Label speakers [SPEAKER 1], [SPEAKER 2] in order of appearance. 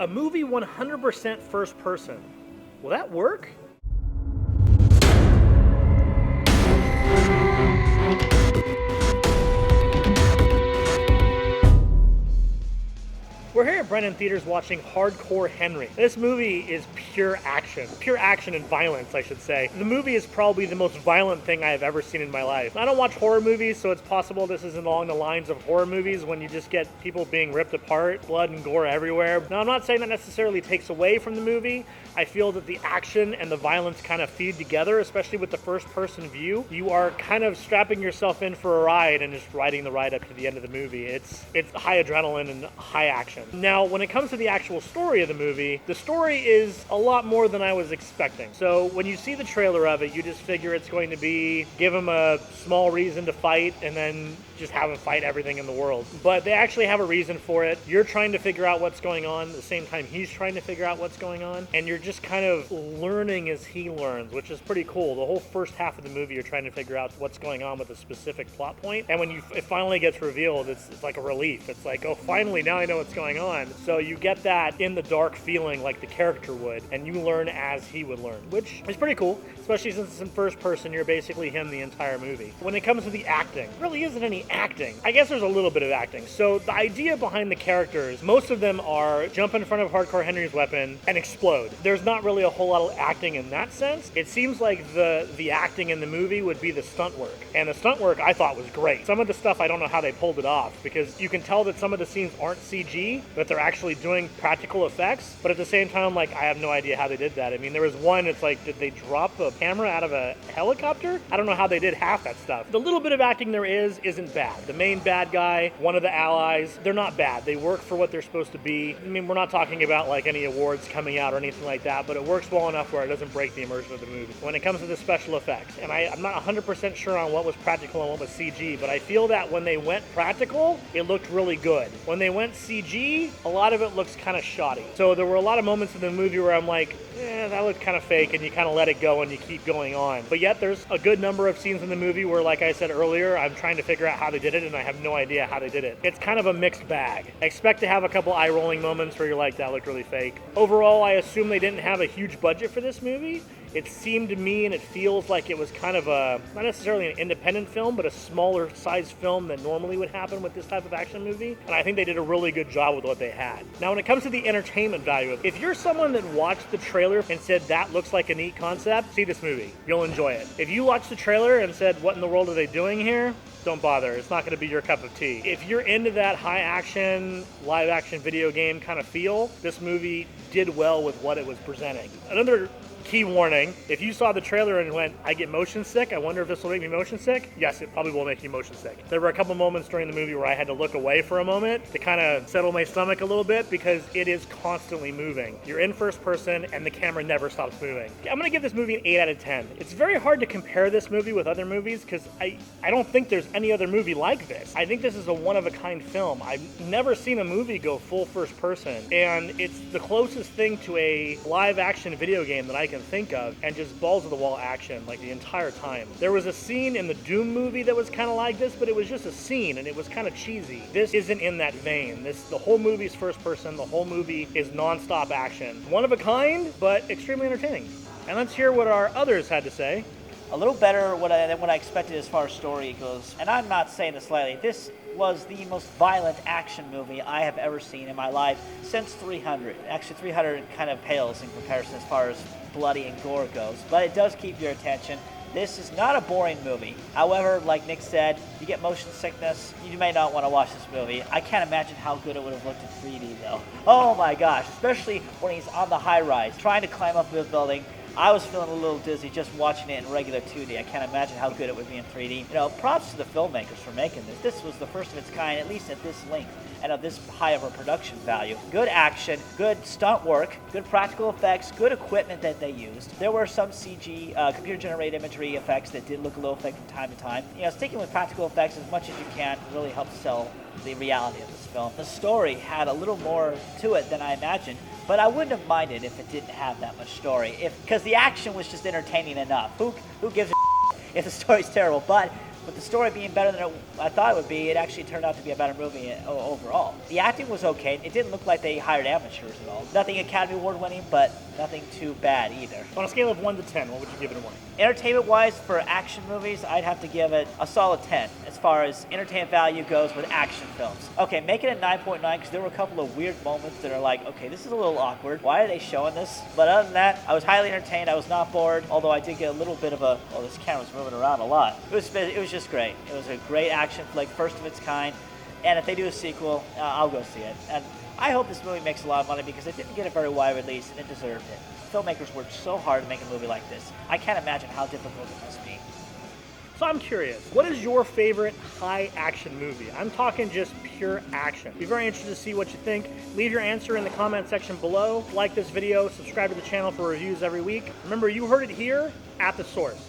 [SPEAKER 1] A movie 100% first person. Will that work? We're here at Brennan Theaters watching Hardcore Henry. This movie is pure action and violence, I should say. The movie is probably the most violent thing I have ever seen in my life. I don't watch horror movies, so it's possible this isn't along the lines of horror movies when you just get people being ripped apart, blood and gore everywhere. Now, I'm not saying that necessarily takes away from the movie. I feel that the action and the violence kind of feed together, especially with the first-person view. You are kind of strapping yourself in for a ride and just riding the ride up to the end of the movie. It's high adrenaline and high action. Now, when it comes to the actual story of the movie, the story is a lot more than I was expecting. So when you see the trailer of it, you just figure it's going to be give him a small reason to fight and then just have him fight everything in the world. But they actually have a reason for it. You're trying to figure out what's going on at the same time he's trying to figure out what's going on, and you're just kind of learning as he learns, which is pretty cool. The whole first half of the movie you're trying to figure out what's going on with a specific plot point, and when it finally gets revealed, it's like a relief. It's like, oh, finally, now I know what's going on. So you get that in the dark feeling like the character would, and you learn as he would learn, which is pretty cool, especially since it's in first person. You're basically him the entire movie. When it comes to the acting, there really isn't any acting. I guess there's a little bit of acting. So the idea behind the characters, most of them are jump in front of Hardcore Henry's weapon and explode. There's not really a whole lot of acting in that sense. It seems like the acting in the movie would be the stunt work. And the stunt work I thought was great. Some of the stuff I don't know how they pulled it off, because you can tell that some of the scenes aren't CG, but they're actually doing practical effects. But at the same time, like, I have no idea how they did that. I mean, there was one, it's like, did they drop a camera out of a helicopter? I don't know how they did half that stuff. The little bit of acting there isn't bad. The main bad guy, one of the allies, they're not bad. They work for what they're supposed to be. I mean, we're not talking about like any awards coming out or anything like that, but it works well enough where it doesn't break the immersion of the movie. When it comes to the special effects, and I'm not 100% sure on what was practical and what was CG, but I feel that when they went practical, it looked really good. When they went CG, a lot of it looks kind of shoddy. So there were a lot of moments in the movie where I'm like, that looked kind of fake, and you kind of let it go and you keep going on. But yet there's a good number of scenes in the movie where, like I said earlier, I'm trying to figure out how they did it, and I have no idea how they did it. It's kind of a mixed bag. Expect to have a couple eye-rolling moments where you're like, that looked really fake. Overall, I assume they didn't have a huge budget for this movie. It seemed to me, and it feels like it was kind of not necessarily an independent film, but a smaller size film than normally would happen with this type of action movie. And I think they did a really good job with what they had. Now, when it comes to the entertainment value of it, if you're someone that watched the trailer and said that looks like a neat concept, see this movie. You'll enjoy it. If you watched the trailer and said, what in the world are they doing here? Don't bother. It's not going to be your cup of tea. If you're into that high action, live action video game kind of feel, this movie did well with what it was presenting. Another key warning, if you saw the trailer and went, I get motion sick, I wonder if this will make me motion sick, yes, it probably will make you motion sick. There were a couple moments during the movie where I had to look away for a moment to kind of settle my stomach a little bit, because it is constantly moving. You're in first person and the camera never stops moving. I'm going to give this movie an 8 out of 10. It's very hard to compare this movie with other movies because I don't think there's any other movie like this. I think this is a one-of-a-kind film. I've never seen a movie go full first person, and it's the closest thing to a live action video game that I can think of, and just balls to the wall action like the entire time. There was a scene in the Doom movie that was kind of like this, but it was just a scene and it was kind of cheesy. This isn't in that vein. The whole movie is first person. The whole movie is non-stop action. One of a kind, but extremely entertaining. And let's hear what our others had to say.
[SPEAKER 2] A little better than what I expected as far as story goes. And I'm not saying this lightly. This was the most violent action movie I have ever seen in my life since 300. Actually, 300 kind of pales in comparison as far as bloody and gore goes. But it does keep your attention. This is not a boring movie. However, like Nick said, you get motion sickness, you may not want to watch this movie. I can't imagine how good it would have looked in 3D though. Oh my gosh, especially when he's on the high rise, trying to climb up the building. I was feeling a little dizzy just watching it in regular 2D. I can't imagine how good it would be in 3D. You know, props to the filmmakers for making this. This was the first of its kind, at least at this length, and of this high of a production value. Good action, good stunt work, good practical effects, good equipment that they used. There were some CG, computer-generated imagery effects that did look a little fake from time to time. You know, sticking with practical effects as much as you can really helps sell the reality of this film. The story had a little more to it than I imagined, but I wouldn't have minded if it didn't have that much story, because the action was just entertaining enough. Who gives a if the story's terrible? But With the story being better than I thought it would be, it actually turned out to be a better movie overall. The acting was okay. It didn't look like they hired amateurs at all. Nothing Academy Award winning, but nothing too bad either.
[SPEAKER 1] On a scale of 1 to 10, what would you give it a 1?
[SPEAKER 2] Entertainment-wise, for action movies, I'd have to give it a solid 10 as far as entertainment value goes with action films. Okay, make it a 9.9 because there were a couple of weird moments that are like, okay, this is a little awkward. Why are they showing this? But other than that, I was highly entertained. I was not bored, although I did get a little bit of a, oh, this camera's moving around a lot. It was just great. It was a great action flick, first of its kind. And if they do a sequel, I'll go see it. And I hope this movie makes a lot of money because it didn't get a very wide release and it deserved it. Filmmakers worked so hard to make a movie like this. I can't imagine how difficult it must be.
[SPEAKER 1] So I'm curious, what is your favorite high action movie? I'm talking just pure action. Be very interested to see what you think. Leave your answer in the comment section below. Like this video, subscribe to the channel for reviews every week. Remember, you heard it here at The Source.